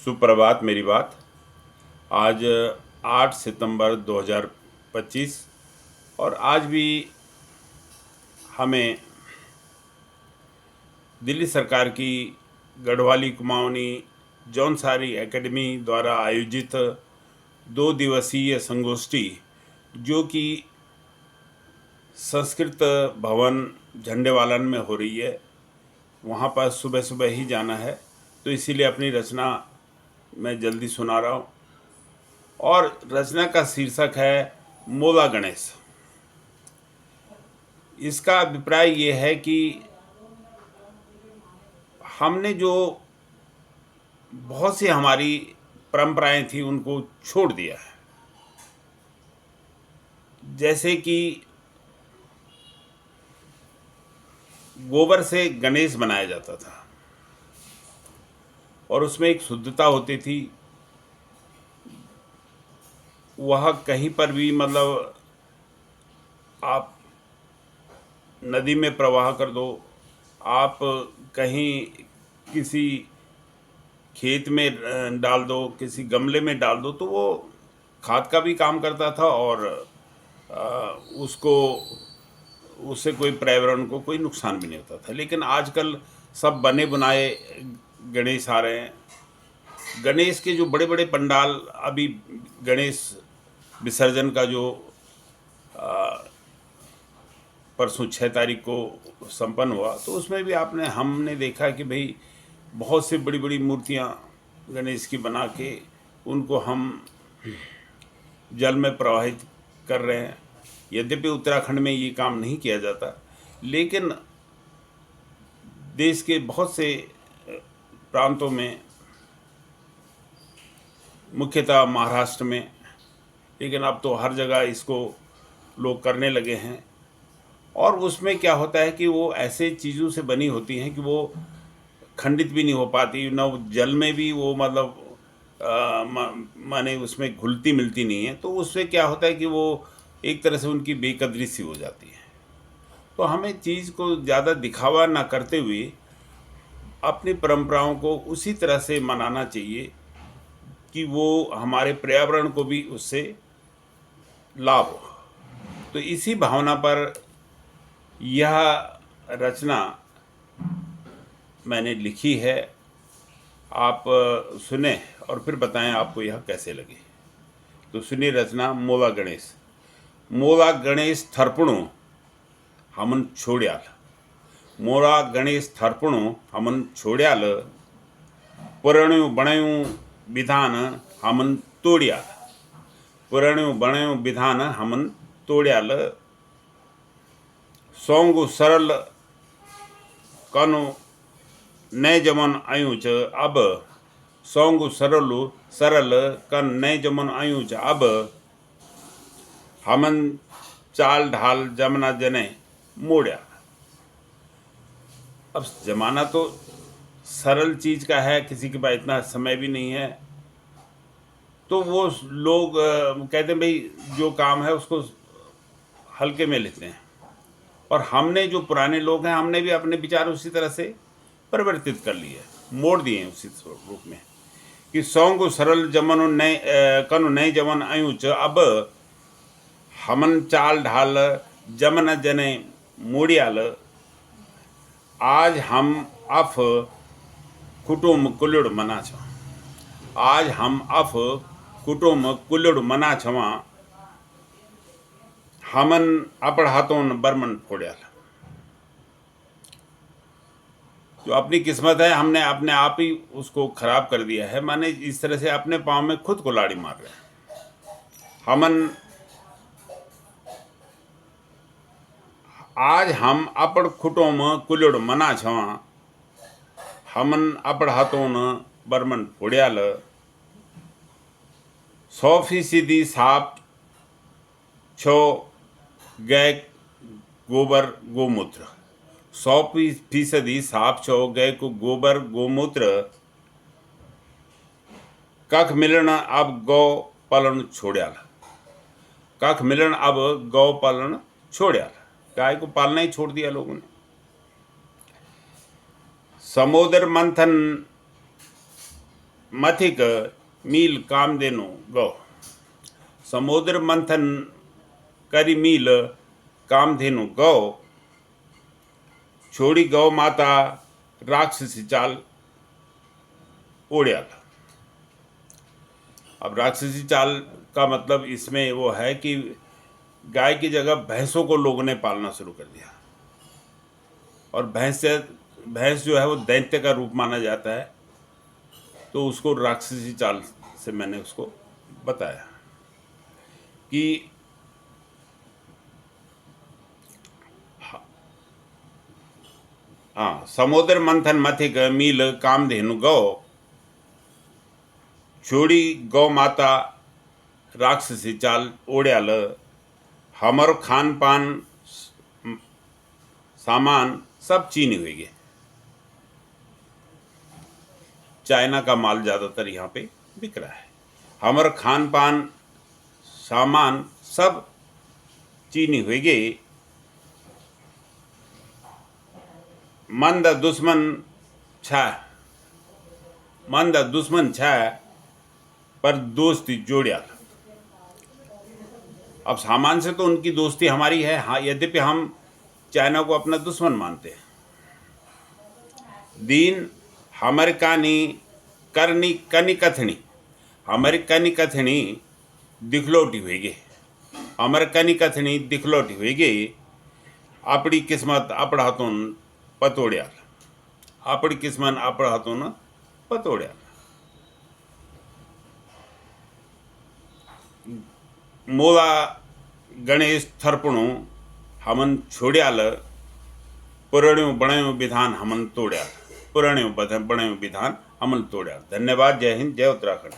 सुप्रभात। मेरी बात आज 8 सितंबर 2025 और आज भी हमें दिल्ली सरकार की गढ़वाली कुमाऊनी जौनसारी एकेडमी द्वारा आयोजित 2 दिवसीय संगोष्ठी जो कि संस्कृत भवन झंडेवालन में हो रही है, वहाँ पर सुबह सुबह ही जाना है। तो इसीलिए अपनी रचना मैं जल्दी सुना रहा हूँ और रचना का शीर्षक है मोला गणेश। इसका अभिप्राय ये है कि हमने जो बहुत सी हमारी परंपराएं थी उनको छोड़ दिया है। जैसे कि गोबर से गणेश बनाया जाता था और उसमें एक शुद्धता होती थी। वह कहीं पर भी मतलब आप नदी में प्रवाह कर दो, आप कहीं किसी खेत में डाल दो, किसी गमले में डाल दो, तो वो खाद का भी काम करता था और उसको उससे कोई पर्यावरण को कोई नुकसान भी नहीं होता था। लेकिन आजकल सब बने बनाए गणेश आ रहे हैं। गणेश के जो बड़े बड़े पंडाल, अभी गणेश विसर्जन का जो परसों 6 तारीख को संपन्न हुआ, तो उसमें भी हमने देखा कि भाई बहुत सी बड़ी बड़ी मूर्तियाँ गणेश की बना के उनको हम जल में प्रवाहित कर रहे हैं। यद्यपि उत्तराखंड में ये काम नहीं किया जाता, लेकिन देश के बहुत से प्रांतों में, मुख्यतः महाराष्ट्र में, लेकिन अब तो हर जगह इसको लोग करने लगे हैं। और उसमें क्या होता है कि वो ऐसे चीज़ों से बनी होती हैं कि वो खंडित भी नहीं हो पाती, न जल में भी वो मतलब माने उसमें घुलती मिलती नहीं है। तो उससे क्या होता है कि वो एक तरह से उनकी बेकदरी सी हो जाती है। तो हमें चीज़ को ज़्यादा दिखावा ना करते हुए अपनी परंपराओं को उसी तरह से मनाना चाहिए कि वो हमारे पर्यावरण को भी उससे लाभ हो। तो इसी भावना पर यह रचना मैंने लिखी है। आप सुने और फिर बताएं आपको यह कैसे लगी। तो सुनिए रचना मोला गणेश। मोला गणेश थर्पणो हमन छोड्याल, मोला गणेश थर्पणो हमन छोड्याल, पुराण्यों बणयों विधान हमन तोड्याल, पुराण्यों बणयों विधान हमन तोड्याल, सौंगु सरल कनु नए जमन आयु च अब, सौंगु सरल कन नए जमन आयु च अब, हमन चाल ढाल जमना जने मोड्या। अब जमाना तो सरल चीज़ का है, किसी के पास इतना समय भी नहीं है, तो वो लोग कहते हैं भाई जो काम है उसको हल्के में लेते हैं। और हमने जो पुराने लोग हैं, हमने भी अपने विचार उसी तरह से परिवर्तित कर लिए, मोड़ दिए हैं उसी रूप में कि सौंग सरल जमन नए कनु नए जमन आयु च अब, हमन चाल ढाल जमन जने मोड़ियाल, आज हम अफ कुटुम कुल्लुड़ मना छ, आज हम अफ कुटुम कुल्लुड़ मना छवा, हमन अपड़ हाथों बर्मन फोड़्याल। जो अपनी किस्मत है हमने अपने आप ही उसको खराब कर दिया है, माने इस तरह से अपने पाँव में खुद को लाड़ी मार रहे हैं। हमन आज हम अपड़ खुटों में कुल्लुड़ मना छवा, हमन अपड़ हाथों बर्मन फोड़्याल, 100% साफ छो गए गोबर गोमूत्र, 100% साफ छो गए को गोबर गोमूत्र, कख मिलन अब गौ पालन छोड़्याल, कख मिलन अब गौ पालन छोड़्याल, गाय को पालना ही छोड़ दिया लोगों ने। समुद्र मंथन मथिक मील कामधेनु गौ। समुद्र मंथन करी मील कामधेनु गौ, छोड़ी गौ माता राक्षसी चाल ओढ़ियाल। अब राक्षसी चाल का मतलब इसमें वो है कि गाय की जगह भैंसों को लोगों ने पालना शुरू कर दिया, और भैंस जो है वो दैत्य का रूप माना जाता है, तो उसको राक्षसी चाल से मैंने उसको बताया कि हाँ, समुद्र मंथन मथिक मील कामधेनु गौ, छोड़ी गौ माता राक्षसी चाल ओढ़्याल। हमर खान पान सामान सब चीनी हुई गए। चाइना का माल ज़्यादातर यहाँ पे बिक रहा है। हमर खान पान सामान सब चीनी हुई गई। मंद दुश्मन छा पर दोस्ती जोड़ियाल। अब सामान से तो उनकी दोस्ती हमारी है, हाँ, यद्यपि हम चाइना को अपना दुश्मन मानते हैं। दीन हमारे कानी करनी कनी कथनी, हमारी कनी कथनी दिखलौटी हुई गई। हमारे कनी कथनी दिखलौटी हुई गई। अपनी किस्मत अपना हाथों पतोड़ियाल। अपनी किस्मत अपना हाथों पतोड़ियाल। मोला गणेश थरपणु हमन छोड़ियाल। पुराणियों बणायो विधान हमन तोड़ियाल। पुराणियों बणायो विधान हमन तोड़ियाल। धन्यवाद। जय हिंद, जय उत्तराखंड।